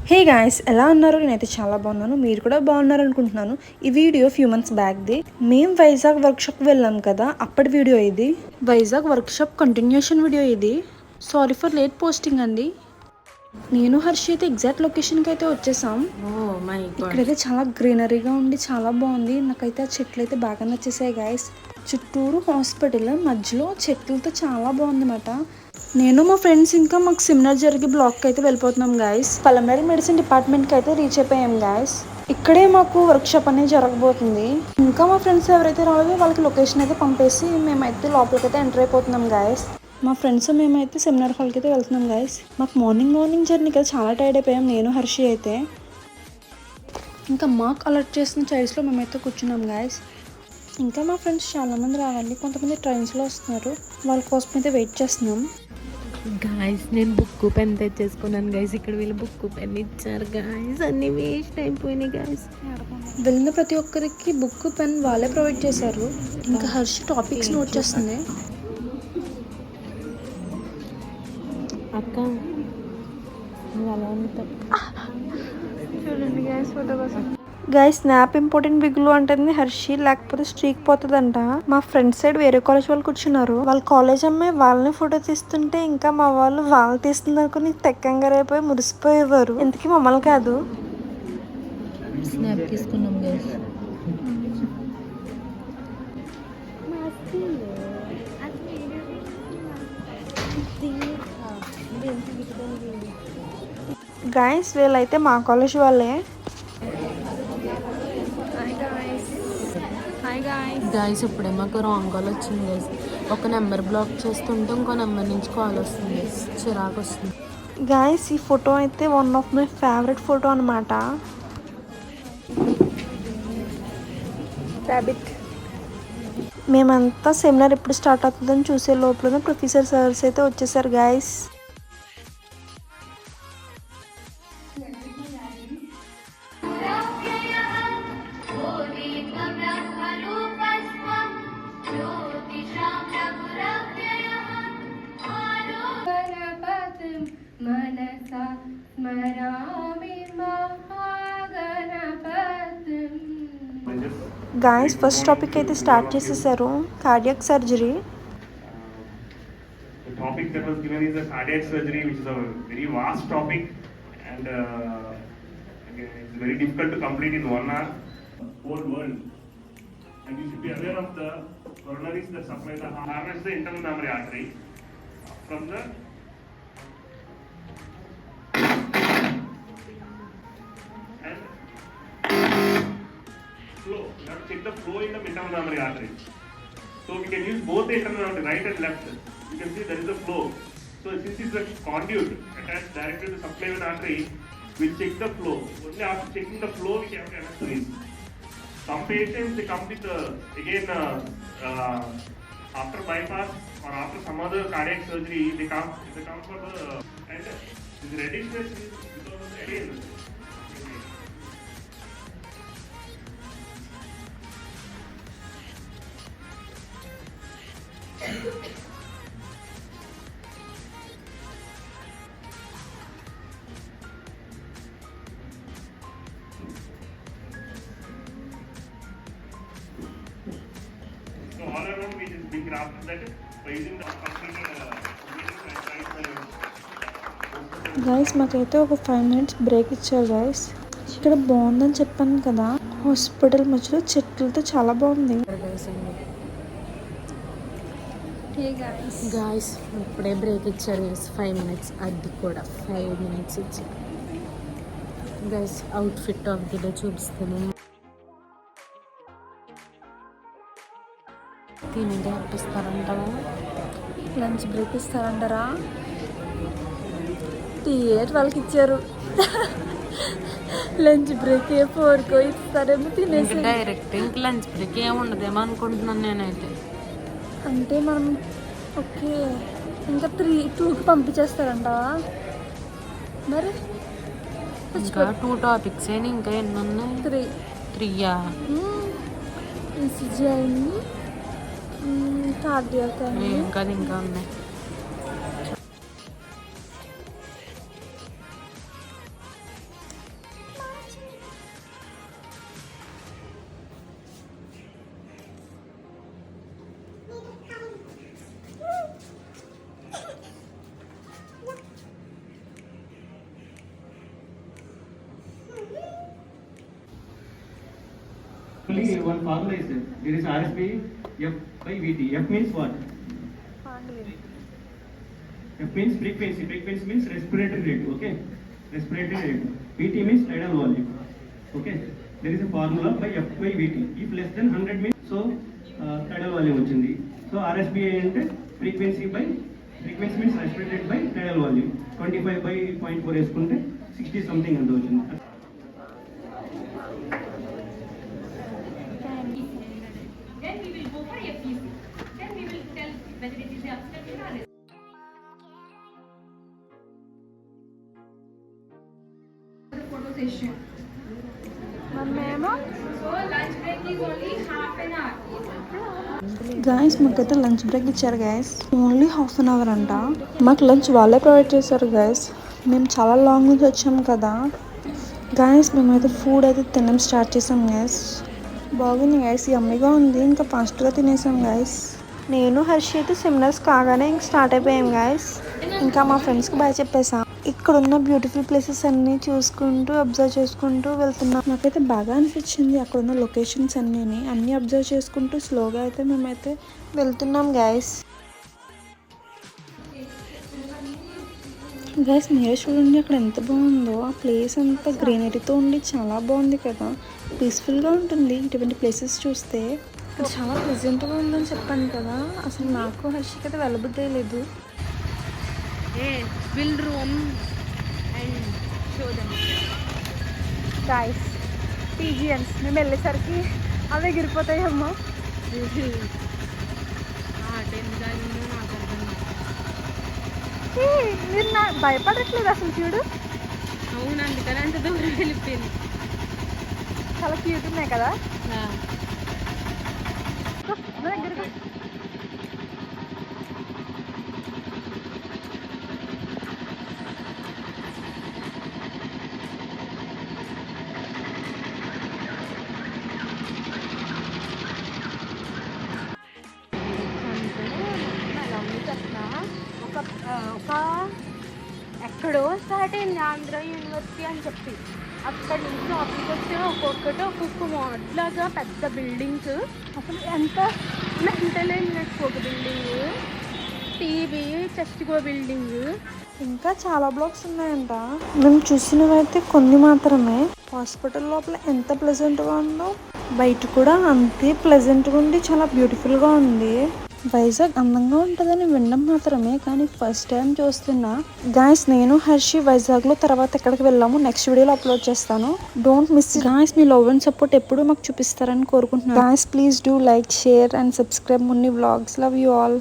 Hey guys, ఎలా ఉన్నారు? నేనైతే చాలా బాగున్నాను. మీరు కూడా బాగున్నారు అనుకుంటున్నాను. ఈ వీడియో ఫ్యూ మంత్స్ బ్యాక్ది. మేము వైజాగ్ వర్క్షాప్ వెళ్ళాం కదా, అప్పటి వీడియో ఇది. వైజాగ్ వర్క్షాప్ కంటిన్యూషన్ వీడియో ఇది. సారీ ఫర్ లేట్ పోస్టింగ్ అండి. నేను హర్షి అయితే ఎగ్జాక్ట్ లొకేషన్కి అయితే వచ్చేసాం. ఇక్కడైతే చాలా గ్రీనరీగా ఉండి చాలా బాగుంది. నాకైతే ఆ చెట్లు అయితే బాగా నచ్చేసాయి గాయస్. చుట్టూరు హాస్పిటల్, మధ్యలో చెట్లతో చాలా బాగుందన్నమాట. నేను మా ఫ్రెండ్స్ ఇంకా మాకు సెమినార్ జరిగే బ్లాక్కి అయితే వెళ్ళిపోతున్నాం గాయస్. పలమనేరి మెడిసిన్ డిపార్ట్మెంట్కి అయితే రీచ్ అయిపోయాం గాయస్. ఇక్కడే మాకు వర్క్షాప్ అనేది జరగబోతుంది. ఇంకా మా ఫ్రెండ్స్ ఎవరైతే రాలేదో వాళ్ళకి లొకేషన్ అయితే పంపేసి మేమైతే లోపలికి అయితే ఎంటర్ అయిపోతున్నాం గాయస్. మా ఫ్రెండ్స్ మేమైతే సెమినార్ హాల్కి అయితే వెళ్తున్నాం గాయస్. మాకు మార్నింగ్ జర్నీకి అయితే చాలా టైర్డ్ అయిపోయాం, నేను హర్షి అయితే. ఇంకా మాకు అలర్ట్ చేసిన చైర్స్లో మేమైతే కూర్చున్నాం గాయస్. ఇంకా మా ఫ్రెండ్స్ చాలామంది రావాలి, కొంతమంది ట్రైన్స్లో వస్తున్నారు, వాళ్ళ కోసం అయితే వెయిట్ చేస్తున్నాం గాయస్. నేను బుక్ పెన్ తెచ్చేసుకున్నాను గాయస్. ఇక్కడ వీళ్ళు బుక్ పెన్ ఇచ్చారు గాయస్, అన్ని వేస్ట్ అయిపోయినాయి గాయస్. వెళ్ళిన ప్రతి ఒక్కరికి బుక్ పెన్ వాళ్ళే ప్రొవైడ్ చేశారు. ఇంకా హర్షి టాపిక్స్ నోట్ చేస్తుంది. అక్క నువ్వు అలా ఉంటావు చూడండి గాయస్, ఫోటో కోసం. గైస్, స్నాప్ ఇంపార్టెంట్ బిగ్లు అంటుంది హర్షి, లేకపోతే స్ట్రీక్ పోతుందంట. మా ఫ్రెండ్ సైడ్ వేరే కాలేజ్ వాళ్ళు కూర్చున్నారు. వాళ్ళ కాలేజ్ అమ్మాయి వాళ్ళని ఫోటో తీస్తుంటే ఇంకా మా వాళ్ళు తీస్తుంది అనుకుని తెక్కంగా రేపోయి మురిసిపోయేవారు. ఇంతకీ మమ్మల్ని కాదు. స్నాప్ తీసుకున్నాం గైస్. గైస్, వీళ్ళైతే మా కాలేజ్ వాళ్ళే. గాయస్ ఇప్పుడే మాకు రాంగ్ కాల్ వచ్చింది గైస్. ఒక నెంబర్ బ్లాక్ చేస్తుంటే ఇంకో నెంబర్ నుంచి కాల్ వస్తుంది గైస్, చిరాకు వస్తుంది. గాయస్, ఈ ఫోటో అయితే one of my favourite photo అనమాట. మేమంతా సెమినార్ ఎప్పుడు స్టార్ట్ అవుతుందని చూసే లోపల ప్రొఫెసర్ సార్స్ అయితే వచ్చేసారు గాయస్. గాయస్, ఫస్ట్ టాపిక్ అయితే స్టార్ట్ చేసేసారు, cardiac surgery. The topic that was given is the cardiac surgery, which is a very vast topic, and again, it's very difficult to complete in 1 hour. Whole world, and you should be aware of the coronaries that supply the harness the internal mammary artery from the and flow. You have to check the flow in the internal mammary artery. So we can use both the internal mammary, right and left. You can see there is a flow. So since it's a conduit attached directly to the subclavian artery, we'll check the flow. Only after checking the flow we can anesthetize. Some patients they come with again after bypass or after some other cardiac surgery they come for the and this reddishness is because of the again. So all around we just big graph that by using the completed guys, మాకైతే ఒక 5 minutes break ఇచ్చారు guys. ఇక్కడ బాగుందని చెప్పాను కదా, hospital మధ్యలో చెట్లతో చాలా బాగుంది. గాయస్ ఇప్పుడే బ్రేక్ ఇచ్చారు గైస్, 5 minutes. అది కూడా 5 minutes ఇచ్చారు guys. Outfit of the day చూపిస్తాను. తిని గ్యాప్ ఇస్తారంటారా? లంచ్ బ్రేక్ ఇస్తారంటారా? థియేటర్ వాళ్ళకి ఇచ్చారు. లంచ్ బ్రేక్ 4 ఇస్తారేమో, తినేసి డైరెక్ట్ ఇంక లంచ్ బ్రేక్ ఏముండదేమో అనుకుంటున్నాను నేనైతే. అంటే మనం ఓకే ఇంకా 2కి పంపించేస్తారంట. మరి ఇంకా 2 టాపిక్స్ అయినా ఇంకా ఎన్ని ఉన్నాయి? 3 ఈసీజీ అయింది, కార్డియాక్ అయింది, ఇంకా ఉన్నాయి. Only one formula is there. There is RSB F by VT. F means what? F means frequency. Frequency means respiratory rate. Okay, respiratory rate. VT means tidal volume. Okay, there is a formula by F by VT. If less than 100 means so tidal volume వచ్చింది. So RSB అంటే frequency means respiratory rate by tidal volume. 25 by 0.4 వేసుకుంటే 60 something అంత వచ్చింది. Then we will go for FEC. Then we will tell whether it is the obstruction or resistance. The photo session. So lunch break is only half an hour. Guys మాకైతే lunch break ఇచ్చారు guys, only half an hour అంట. మాకు lunch వాళ్ళే provide చేశారు guys. మేము చాలా long నుంచి వచ్చాము కదా గాయస్. మేమైతే ఫుడ్ అయితే తినడం స్టార్ట్ చేసాం గాయస్. బాగుంది గాయస్, యమ్మీగా ఉంది. ఇంకా ఫాస్ట్గా తినేసాం గాయస్. నేను హర్షి అయితే సెమినార్స్ కాగానే ఇంక స్టార్ట్ అయిపోయాం గాయస్. ఇంకా మా ఫ్రెండ్స్కి బాగా చెప్పేసాం. ఇక్కడ ఉన్న బ్యూటిఫుల్ ప్లేసెస్ అన్నీ చూసుకుంటూ అబ్జర్వ్ చేసుకుంటూ వెళ్తున్నాం. నాకైతే బాగా అనిపించింది అక్కడ ఉన్న లొకేషన్స్ అన్నీ అబ్జర్వ్ చేసుకుంటూ స్లోగా అయితే మేమైతే వెళ్తున్నాం గాయస్. గాయస్ మీరే చూడండి అక్కడ ఎంత బాగుందో. ఆ ప్లేస్ అంతా గ్రీనరీతో ఉండి చాలా బాగుంది కదా, పీస్ఫుల్గా ఉంటుంది ఇటువంటి ప్లేసెస్ చూస్తే. ఇక్కడ చాలా ప్లెజెంట్గా ఉందని చెప్పాను కదా, అసలు నాకు హర్షికి అయితే వెళ్ళబుద్ధే లేదు. Will room and show them. Guys pigeons మేము వెళ్ళేసరికి అవి ఎగిరిపోతాయమ్మా. మీరు నా భయపడట్లేదు అసలు చూడు. అవును, అందుకని అంత దూరం వెళ్ళిపోయింది. చాలా క్యూట్ ఉన్నాయి కదా. ఒక ఎక్కడో స్టార్ట్ అయింది ఆంధ్ర యూనివర్సిటీ అని చెప్పి. అక్కడ నుంచి ఆఫీస్ వచ్చే ఒక్కొక్క మోడ్లాగా పెద్ద బిల్డింగ్స్. అసలు ఎంత మెంటలైనట్టు ఒక బిల్డింగ్, టీవీ చెస్ట్కో బిల్డింగ్, ఇంకా చాలా బ్లాక్స్ ఉన్నాయంట. మేము చూసినవైతే కొన్ని మాత్రమే. హాస్పిటల్ లోపల ఎంత ప్లెజెంట్గా ఉందో, బయట కూడా అంతే ప్లెజెంట్గా ఉండి చాలా బ్యూటిఫుల్గా ఉంది. వైజాగ్ అందంగా ఉంటుందని వినడం మాత్రమే, కానీ ఫస్ట్ టైం చూస్తున్నా. గాయస్ నేను హర్షి వైజాగ్లో తర్వాత ఎక్కడికి వెళ్ళాము నెక్స్ట్ వీడియోలో అప్లోడ్ చేస్తాను. Don't miss guys. Me love and support ఎప్పుడు మాకు చూపిస్తారని కోరుకుంటున్నాను. Guys please do like, share and subscribe Munni vlogs. Love you all.